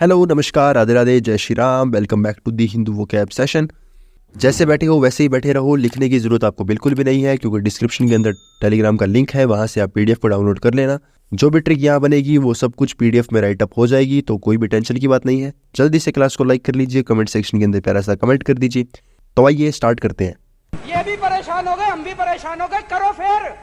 Hello, नमस्कार, राधे राधे, जय Shri Ram. Welcome back to the Hindu vocab session. जैसे बैठे हो वैसे ही बैठे रहो। लिखने की ज़रूरत आपको बिल्कुल भी नहीं है, क्योंकि डिस्क्रिप्शन के अंदर टेलीग्राम का लिंक है, वहाँ से आप पीडीएफ को डाउनलोड कर लेना। जो भी ट्रिक यहाँ बनेगी वो सब कुछ पीडीएफ में राइट अप हो जाएगी, तो कोई भी टेंशन की बात नहीं है। जल्दी से क्लास को लाइक कर लीजिए, कमेंट सेक्शन के अंदर प्यारा सा कमेंट कर दीजिए। तो आइए स्टार्ट करते हैं। ये भी परेशान हो गए, हम भी परेशान हो गए, करो फिर।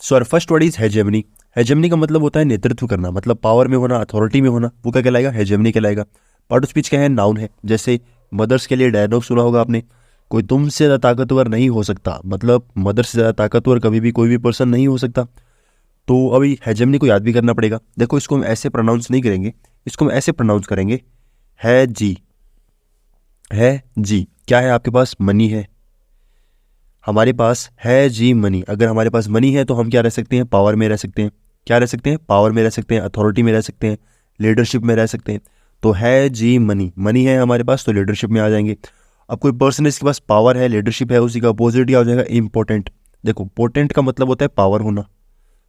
So our first word is hegemony. Hegemony का मतलब होता है नेतृत्व करना, मतलब पावर में होना, अथॉरिटी में होना। वो क्या कहलाएगा? हेजेमनी कहलाएगा। पार्ट ऑफ स्पीच क्या है? नाउन है। जैसे मदर्स के लिए डायलॉग सुना होगा आपने, कोई तुमसे ज़्यादा ताकतवर नहीं हो सकता, मतलब मदर से ज़्यादा ताकतवर कभी भी कोई भी पर्सन नहीं हो सकता। तो अभी हेजेमनी को याद भी करना पड़ेगा। देखो, इसको हम ऐसे प्रोनाउंस नहीं करेंगे, इसको हम ऐसे प्रोनाउंस करेंगे, है जी। है जी। क्या है आपके पास? मनी है। हमारे पास है जी मनी। अगर हमारे पास मनी है तो हम क्या रह सकते हैं? पावर में रह सकते हैं। क्या रह सकते हैं? पावर में रह सकते हैं, अथॉरिटी में रह सकते हैं, लीडरशिप में रह सकते हैं। तो है जी मनी, मनी है हमारे पास तो लीडरशिप में आ जाएंगे। अब कोई पर्सन इसके पास पावर है, लीडरशिप है, उसी का अपोजिट क्या हो जाएगा? इम्पोर्टेंट। देखो, पोटेंट का मतलब होता है पावर होना,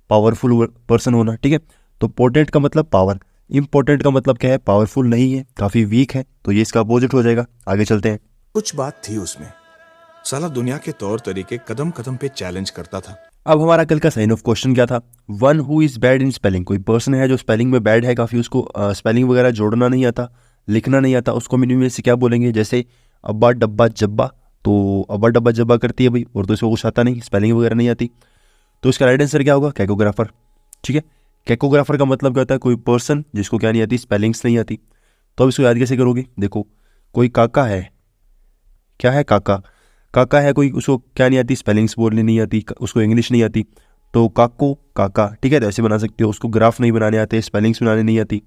पावरफुल पर्सन होना, ठीक है। तो पोटेंट का मतलब पावर, इम्पोर्टेंट का मतलब क्या है? पावरफुल नहीं है, काफ़ी वीक है, तो ये इसका अपोजिट हो जाएगा। आगे चलते हैं। कुछ बात थी उसमें, साला दुनिया के तौर तरीके कदम कदम पे चैलेंज करता था। अब हमारा कल का साइन ऑफ क्वेश्चन क्या था? One who is bad in spelling. कोई पर्सन है जो स्पेलिंग में बैड है काफ़ी, उसको स्पेलिंग वगैरह जोड़ना नहीं आता, लिखना नहीं आता, उसको मिनिमम में से क्या बोलेंगे? जैसे अब्बा डब्बा जब्बा, तो अब्बा डब्बा जब्बा करती है भाई, और तो इसको कुछ आता नहीं, स्पेलिंग वगैरह नहीं आती, तो इसका राइट आंसर क्या होगा? कैकोग्राफर। ठीक है। कैकोग्राफर का मतलब क्या होता है? कोई पर्सन जिसको क्या नहीं आती? स्पेलिंग्स नहीं आती। तो अब इसको याद कैसे करोगे? देखो, कोई काका है, क्या है? काका। काका है कोई, उसको क्या नहीं आती? स्पेलिंग्स बोलनी नहीं आती, उसको इंग्लिश नहीं आती, तो काको काका, ठीक है। तो ऐसे बना सकते हो। उसको ग्राफ नहीं बनाने आते, स्पेलिंग्स बनाने नहीं आती।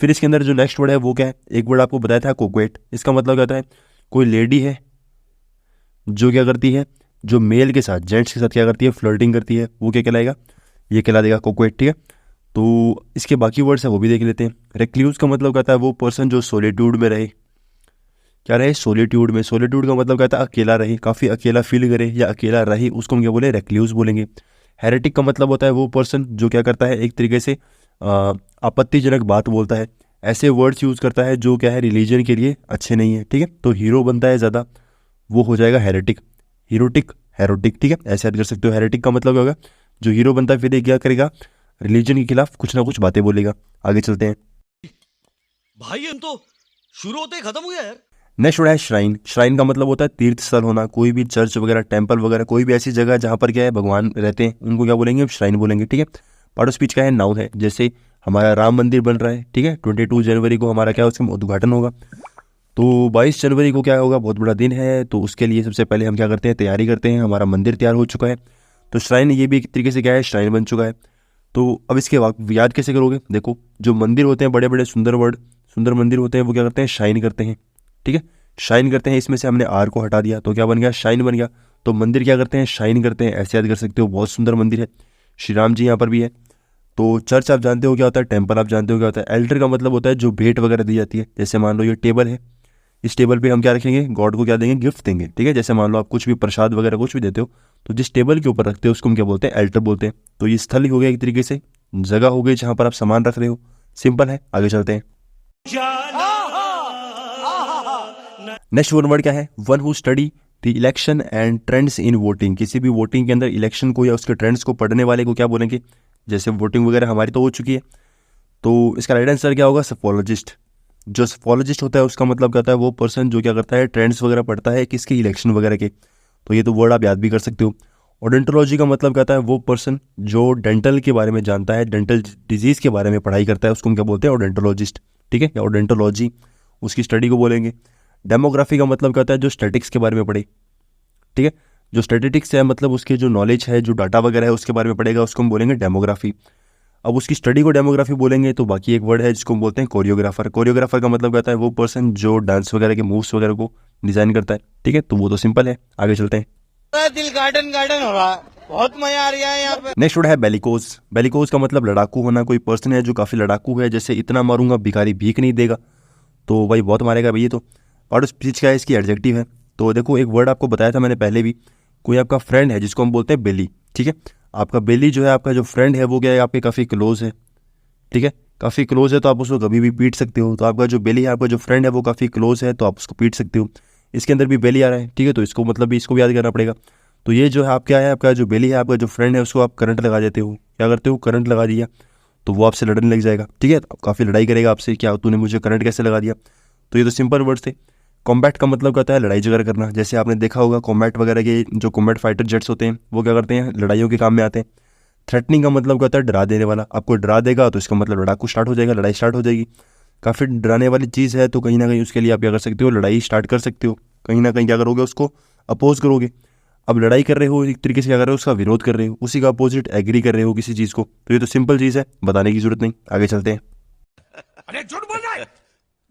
फिर इसके अंदर जो नेक्स्ट वर्ड है वो क्या है? एक वर्ड आपको बताया था, कोक्वेट। इसका मतलब क्या होता है? कोई लेडी है जो क्या करती है, जो मेल के साथ, जेंट्स के साथ क्या करती है? फ्लर्टिंग करती है, वो क्या कहलाएगा? ये कहला देगा कोक्वेट, ठीक है। तो इसके बाकी वर्ड्स है वो भी देख लेते हैं। रेक्ल्यूज का मतलब कहता है वो पर्सन जो सोलिट्यूड में रहे। क्या रहे? सोलिट्यूड में। सोलिट्यूड का मतलब कहता है अकेला रहे, काफ़ी अकेला फील करे या अकेला रहे, उसको हम क्या बोले? रेक्ल्यूज बोलेंगे। हेरेटिक का मतलब होता है वो पर्सन जो क्या करता है? एक तरीके से आपत्तिजनक बात बोलता है, ऐसे वर्ड्स यूज़ करता है जो क्या है? रिलीजन के लिए अच्छे नहीं है, ठीक है। तो हीरो बनता है ज़्यादा, वो हो जाएगा हेरेटिक। हीरोटिक, हेरोटिक, ठीक है, ऐसे याद कर सकते हो। हेरेटिक का मतलब क्या होगा? जो हीरो बनता है फिर ये क्या करेगा? रिलीजन के खिलाफ कुछ ना कुछ बातें बोलेगा। आगे चलते हैं। भाई हम तो शुरू होते ही खत्म हो गया यार। नेक्स्ट वर्ड है श्राइन। श्राइन का मतलब होता है तीर्थ स्थल होना, कोई भी चर्च वगैरह, टेम्पल वगैरह, कोई भी ऐसी जगह जहाँ पर क्या है? भगवान रहते हैं, उनको क्या बोलेंगे? श्राइन बोलेंगे, ठीक है। पार्ट ऑफ स्पीच का है? नाउन है। जैसे हमारा राम मंदिर बन रहा है, ठीक है, 22 जनवरी को हमारा क्या, उसका उद्घाटन होगा। तो 22 जनवरी को क्या होगा? बहुत बड़ा दिन है, तो उसके लिए सबसे पहले हम क्या करते हैं? तैयारी करते हैं। हमारा मंदिर तैयार हो चुका है, तो श्राइन ये भी एक तरीके से क्या है? श्राइन बन चुका है। तो अब इसके याद कैसे करोगे? देखो, जो मंदिर होते हैं, बड़े बड़े सुंदर मंदिर होते हैं, वो क्या करते हैं? शाइन करते हैं, ठीक है, शाइन करते हैं। इसमें से हमने आर को हटा दिया तो क्या बन गया? शाइन बन गया। तो मंदिर क्या करते हैं? शाइन करते हैं, ऐसे याद कर सकते हो। बहुत सुंदर मंदिर है, श्री राम जी यहाँ पर भी है। तो चर्च आप जानते हो क्या होता है, टेम्पल आप जानते हो क्या होता है। एल्टर का मतलब होता है जो भेंट वगैरह दी जाती है। जैसे मान लो ये टेबल है, इस टेबल पे हम क्या रखेंगे? गॉड को क्या देंगे? गिफ्ट देंगे, ठीक है। जैसे मान लो आप कुछ भी प्रसाद वगैरह कुछ भी देते हो, तो जिस टेबल के ऊपर रखते हो उसको हम क्या बोलते हैं? एल्टर बोलते हैं। तो ये स्थल ही हो गया एक तरीके से, जगह हो गई जहाँ पर आप सामान रख रहे हो। सिंपल है। आगे चलते हैं। नेक्स्ट वन वर्ड क्या है? One who study the election and trends in voting. किसी भी वोटिंग के अंदर इलेक्शन को या उसके ट्रेंड्स को पढ़ने वाले को क्या बोलेंगे? जैसे वोटिंग वगैरह हमारी तो हो चुकी है, तो इसका राइट आंसर क्या होगा? सफोलॉजिस्ट। जो सफोलॉजिस्ट होता है उसका मतलब क्या होता है? वो पर्सन जो क्या करता है? ट्रेंड्स वगैरह पढ़ता है, किसके? इलेक्शन वगैरह के। तो ये तो वर्ड आप याद भी कर सकते हो। ओडेंटोलॉजी का मतलब क्या होता है? वो पर्सन जो डेंटल के बारे में जानता है, डेंटल डिजीज़ के बारे में पढ़ाई करता है, उसको हम क्या बोलते हैं? ओडेंटोलॉजिस्ट, ठीक है, या ओडेंटोलॉजी, उसकी स्टडी को बोलेंगे। डेमोग्राफी का मतलब क्या होता है? जो स्टैटिक्स के बारे में पढ़े, ठीक है, जो स्टैटिस्टिक्स है, मतलब उसके जो नॉलेज है, जो डाटा वगैरह है उसके बारे में पढ़ेगा, उसको हम बोलेंगे डेमोग्राफी। अब उसकी स्टडी को डेमोग्राफी बोलेंगे, तो बाकी एक वर्ड है जिसको हम बोलते हैं कोरियोग्राफर। कोरियोग्राफर का मतलब क्या होता है? वो पर्सन जो डांस वगैरह के मूव्स वगैरह को डिज़ाइन करता है, ठीक है। तो वो तो सिंपल है। आगे चलते हैं। दिल गार्डन गार्डन हो रहा है, बहुत मजा आ रहा है यहाँ पे। नेक्स्ट वर्ड है बेलिकोज। बेलिकोज का मतलब लड़ाकू होना। कोई पर्सन है जो काफ़ी लड़ाकू है, जैसे इतना मारूंगा भिखारी भीख नहीं देगा, तो भाई बहुत मारेगा भैया। तो पार्ट ऑफ स्पीच क्या है? इसकी एडजेक्टिव है। तो देखो, एक वर्ड आपको बताया था मैंने पहले भी, कोई आपका फ्रेंड है जिसको हम बोलते हैं बेली, ठीक है। आपका बेली जो है, आपका जो फ्रेंड है वो क्या है? आपके काफ़ी क्लोज है, ठीक है, काफ़ी क्लोज है तो आप उसको कभी भी पीट सकते हो। तो आपका जो बेली है, आपका जो फ्रेंड है वो काफ़ी क्लोज है तो आप उसको पीट सकते हो। इसके अंदर भी बेली आ रहा है, ठीक है, तो इसको मतलब भी इसको भी याद करना पड़ेगा। तो ये जो है आप क्या है, आपका जो बेली है, आपका जो फ्रेंड है, उसको आप करंट लगा देते हो। क्या करते हो, करंट लगा दिया तो वो आपसे लड़ने लग जाएगा, ठीक है, काफ़ी लड़ाई करेगा आपसे, क्या तूने मुझे करंट कैसे लगा दिया। तो ये तो सिंपल वर्ड्स थे। कॉम्बैट का मतलब कहता है लड़ाई झगड़ा करना। जैसे आपने देखा होगा कॉम्बैट वगैरह के जो कॉम्बैट फाइटर जेट्स होते हैं वो क्या करते हैं, लड़ाइयों के काम में आते हैं। थ्रेटनिंग का मतलब कहता है डरा देने वाला। आपको डरा देगा तो इसका मतलब लड़ाकू स्टार्ट हो जाएगा, लड़ाई स्टार्ट हो जाएगी। काफ़ी डराने वाली चीज़ है तो कहीं ना कहीं उसके लिए आप क्या कर सकते हो, लड़ाई स्टार्ट कर सकते हो। कहीं ना कहीं क्या करोगे, उसको अपोज करोगे। अब लड़ाई कर रहे हो, एक तरीके से क्या कर रहे हो, उसका विरोध कर रहे हो, उसी का अपोजिट एग्री कर रहे हो किसी चीज़ को। तो ये तो सिंपल चीज़ है, बताने की जरूरत नहीं। आगे चलते हैं। अरे झूठ बोल रहा है,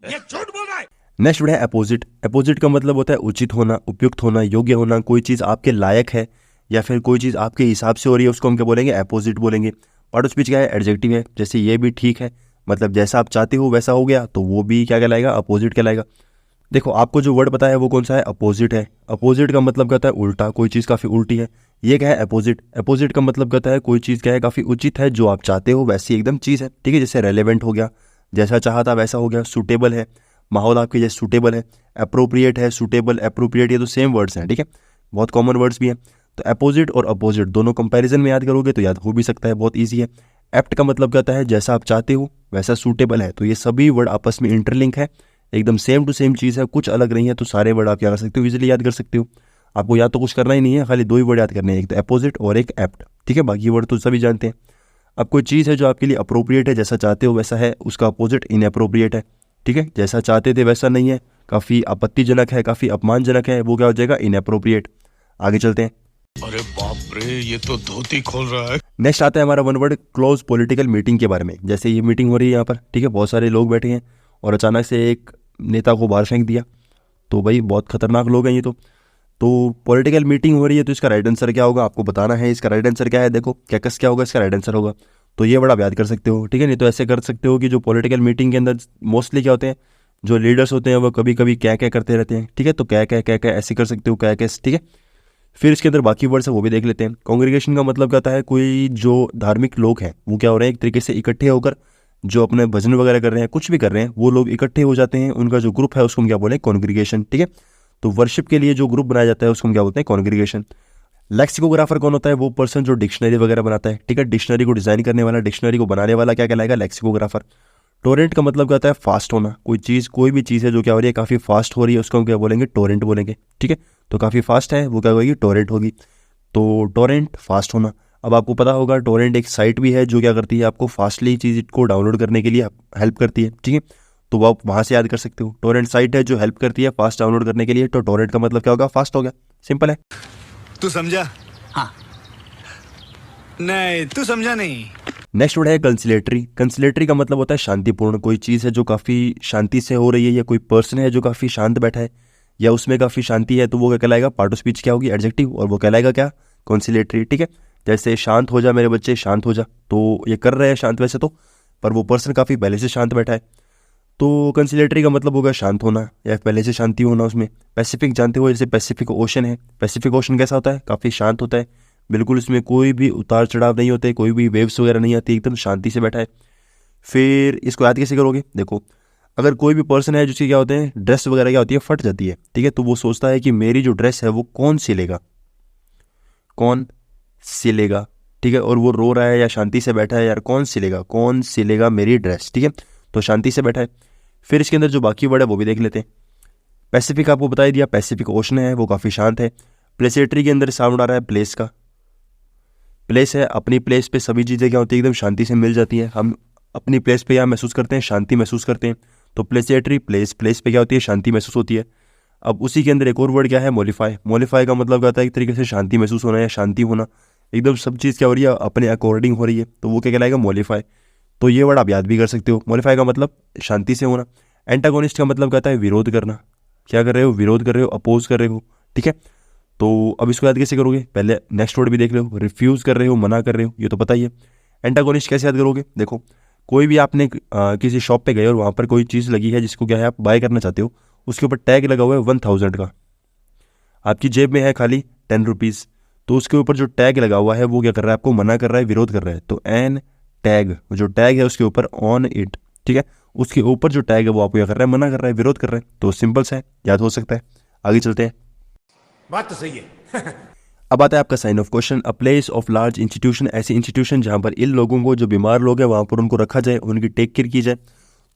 ये झूठ बोल रहा है। नेक्स्ट वर्ड है अपोजिट। अपोजिट का मतलब होता है उचित होना, उपयुक्त होना, योग्य होना। कोई चीज़ आपके लायक है या फिर कोई चीज़ आपके हिसाब से हो रही है, उसको हम क्या बोलेंगे, अपोजिट बोलेंगे। पार्ट ऑफ स्पीच क्या है, एडजेक्टिव है। जैसे ये भी ठीक है, मतलब जैसा आप चाहते हो वैसा हो गया, तो वो भी क्या कहलाएगा, अपोजिट कहलाएगा। देखो आपको जो वर्ड पता है वो कौन सा है, अपोजिट है। अपोजिट का मतलब कहता है उल्टा, कोई चीज़ काफ़ी उल्टी है, ये क्या है, अपोजिट। अपोजिट का मतलब कहता है कोई चीज़ क्या है, काफ़ी उचित है, जो आप चाहते हो वैसी एकदम चीज़ है, ठीक है। जैसे रेलेवेंट हो गया, जैसा चाहा था वैसा हो गया। सूटेबल है, माहौल आपके जैसे सूटेबल है। अप्रोप्रिएट है, सूटेबल, अप्रोप्रिएट, ये तो सेम वर्ड्स हैं, ठीक है, बहुत कॉमन वर्ड्स भी हैं। तो अपोजिट और अपोजिट दोनों कंपैरिजन में याद करोगे तो याद हो भी सकता है, बहुत ईजी है। एप्ट का मतलब कहता है जैसा आप चाहते हो वैसा सूटेबल है। तो ये सभी वर्ड आपस में इंटरलिंक है, एकदम सेम टू सेम चीज़ है, कुछ अलग नहीं है। तो सारे वर्ड आप क्या कर सकते हो, इजीली याद कर सकते हो। आपको याद तो कुछ करना ही नहीं है, खाली दो ही वर्ड याद करने हैं, एक तो अपोजिट और एक एप्ट, ठीक है। बाकी वर्ड तो सभी जानते हैं। अब कोई चीज़ है जो आपके लिए अप्रोप्रिएट है, जैसा चाहते हो वैसा है, उसका अपोजिट इनअप्रोप्रिएट है, ठीक है। जैसा चाहते थे वैसा नहीं है, काफ़ी आपत्तिजनक है, काफ़ी अपमानजनक है, वो क्या हो जाएगा, इनअप्रोप्रिएट। आगे चलते हैं। अरे बाप रे, ये तो धोती खोल रहा है। नेक्स्ट आता है हमारा one word close political meeting के बारे में। जैसे ये मीटिंग हो रही है यहाँ पर, ठीक है, बहुत सारे लोग बैठे हैं और अचानक से एक नेता को बाहर फेंक दिया, तो भाई बहुत खतरनाक लोग हैं ये तो पॉलिटिकल मीटिंग हो रही है तो इसका राइट आंसर क्या होगा, आपको बताना है। इसका राइट आंसर क्या है, देखो कैकस क्या होगा, इसका राइट आंसर होगा। तो ये बड़ा याद कर सकते हो, ठीक है। नहीं तो ऐसे कर सकते हो कि जो पॉलिटिकल मीटिंग के अंदर मोस्टली क्या होते हैं, जो लीडर्स होते हैं वो कभी कभी क्या क्या करते रहते हैं, ठीक है। तो क्या क्या ऐसे कर सकते हो, क्या कैसे, ठीक है। फिर इसके अंदर बाकी वर्ड्स है वो भी देख लेते हैं। कॉन्ग्रीगेशन का मतलब कहता है कोई जो धार्मिक लोग हैं वो क्या हो रहे हैं, एक तरीके से इकट्ठे होकर जो अपने भजन वगैरह कर रहे हैं, कुछ भी कर रहे हैं, वो लोग इकट्ठे हो जाते हैं, उनका जो ग्रुप है उसको हम क्या बोले, कॉन्ग्रीगेशन, ठीक है। तो वर्शिप के लिए जो ग्रुप बनाया जाता है उसको हम क्या बोलते हैं, कॉन्ग्रीगेशन। लेक्सिकोग्राफर कौन होता है, वो पर्सन जो डिक्शनरी वगैरह बनाता है, ठीक है। डिक्शनरी को डिजाइन करने वाला, डिक्शनरी को बनाने वाला क्या कहलाएगा, लेक्सिकोग्राफर। टोरेंट का मतलब कहता है फास्ट होना। कोई भी चीज़ है जो क्या हो रही है, काफ़ी फास्ट हो रही है, उसको हम क्या बोलेंगे, टोरेंट बोलेंगे, ठीक है। तो काफ़ी फास्ट है वो क्या होगी, टोरेंट होगी। तो टोरेंट फास्ट होना। अब आपको पता होगा टोरेंट एक साइट भी है जो क्या करती है, आपको फास्टली चीज़ को डाउनलोड करने के लिए हेल्प करती है, ठीक है। तो आप वहाँ से याद कर सकते हो, टोरेंट साइट है जो हेल्प करती है फास्ट डाउनलोड करने के लिए। तो टोरेंट का मतलब क्या होगा, फास्ट हो गया, सिंपल है। तू समझा? हाँ। नहीं, तू समझा नहीं। नेक्स्ट वर्ड है कंसिलेटरी। कंसिलेटरी का मतलब होता है शांतिपूर्ण। कोई चीज़ है जो काफ़ी शांति से हो रही है, या कोई पर्सन है जो काफ़ी शांत बैठा है, या उसमें काफ़ी शांति है, तो वो क्या कहलाएगा, पार्ट ऑफ स्पीच क्या होगी, एडजेक्टिव, और वो कहलाएगा क्या, कंसिलेटरी, ठीक है। जैसे शांत हो जा मेरे बच्चे, शांत हो जा, तो ये कर रहे हैं शांत वैसे तो, पर वो पर्सन काफ़ी पहले से शांत बैठा है। तो कंसिलेटरी का मतलब होगा शांत होना या पहले से शांति होना उसमें। पैसिफिक जानते हो, जैसे पैसिफिक ओशन है, पैसिफिक ओशन कैसा होता है, काफ़ी शांत होता है, बिल्कुल उसमें कोई भी उतार चढ़ाव नहीं होते, कोई भी वेव्स वगैरह नहीं आती, एकदम शांति से बैठा है। फिर इसको याद कैसे करोगे, देखो अगर कोई भी पर्सन है जिसकी क्या होते हैं, ड्रेस वगैरह क्या होती है, फट जाती है, ठीक है। तो वो सोचता है कि मेरी जो ड्रेस है वो कौन सिलेगा, कौन सिलेगा, ठीक है। और वो रो रहा है या शांति से बैठा है, यार कौन सिलेगा मेरी ड्रेस, ठीक है। तो शांति से बैठा है। फिर इसके अंदर जो बाकी वर्ड है वो भी देख लेते हैं। पैसिफिक आपको बता ही दिया, पैसिफिक ओशन है, वो काफ़ी शांत है। प्लेसेटरी के अंदर साउंड आ रहा है प्लेस का। प्लेस है, अपनी प्लेस पे सभी चीज़ें क्या होती है, एकदम शांति से मिल जाती हैं। हम अपनी प्लेस पे यहाँ महसूस करते हैं, शांति महसूस करते हैं। तो प्लेसेटरी, प्लेस पे क्या होती है, शांति महसूस होती है। अब उसी के अंदर एक और वर्ड क्या है, मोलिफाई। मोलिफाई का मतलब कहता है एक तरीके से शांति महसूस होना या शांति होना, एकदम सब चीज़ क्या हो रही है, अपने अकॉर्डिंग हो रही है, तो वो क्या कहलाएगा, मोलिफाई। तो ये वर्ड आप याद भी कर सकते हो। मोलिफाई का मतलब शांति से होना। एंटागोनिस्ट का मतलब कहता है विरोध करना, क्या कर रहे हो, विरोध कर रहे हो, अपोज कर रहे हो, ठीक है। तो अब इसको याद कैसे करोगे, पहले नेक्स्ट वर्ड भी देख लो, रिफ्यूज़ कर रहे हो, मना कर रहे हो, ये तो पता ही है। एंटागोनिस्ट कैसे याद करोगे, देखो कोई भी आपने किसी शॉप पे गए और वहाँ पर कोई चीज़ लगी है जिसको क्या है आप बाय करना चाहते हो, उसके ऊपर टैग लगा हुआ है 1000 का, आपकी जेब में है खाली 10 रुपीज़, तो उसके ऊपर जो टैग लगा हुआ है वो क्या कर रहा है, आपको मना कर रहा है, विरोध कर रहा है। तो टैग, जो टैग है उसके ऊपर ऑन इट, ठीक है, उसके ऊपर जो टैग है वो आपको क्या कर रहा है, मना कर रहा है, विरोध कर रहा है। तो सिंपल सा है, याद हो सकता है। आगे चलते हैं। बात तो सही है। अब आता है आपका sign off question. A place of large institution, ऐसी इंस्टीट्यूशन जहाँ पर इन लोगों को, जो बीमार लोग हैं वहाँ पर उनको रखा जाए, उनकी टेक केयर की जाए।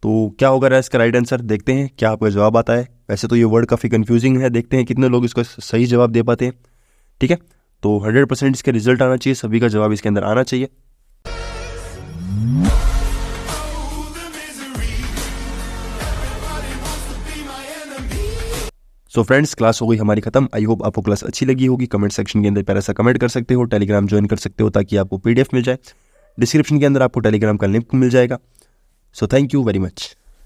तो क्या होगा इसका राइट आंसर, देखते हैं क्या आपका जवाब आता है। वैसे तो ये वर्ड काफ़ी कंफ्यूजिंग है, देखते हैं कितने लोग इसका सही जवाब दे पाते हैं। ठीक है, तो 100% इसका रिजल्ट आना चाहिए, सभी का जवाब इसके अंदर आना चाहिए। सो फ्रेंड्स, क्लास हो गई हमारी खत्म। आई होप आपको क्लास अच्छी लगी होगी। कमेंट सेक्शन के अंदर प्यारा सा कमेंट कर सकते हो, टेलीग्राम ज्वाइन कर सकते हो ताकि आपको PDF मिल जाए। डिस्क्रिप्शन के अंदर आपको टेलीग्राम का लिंक मिल जाएगा। So thank you very much.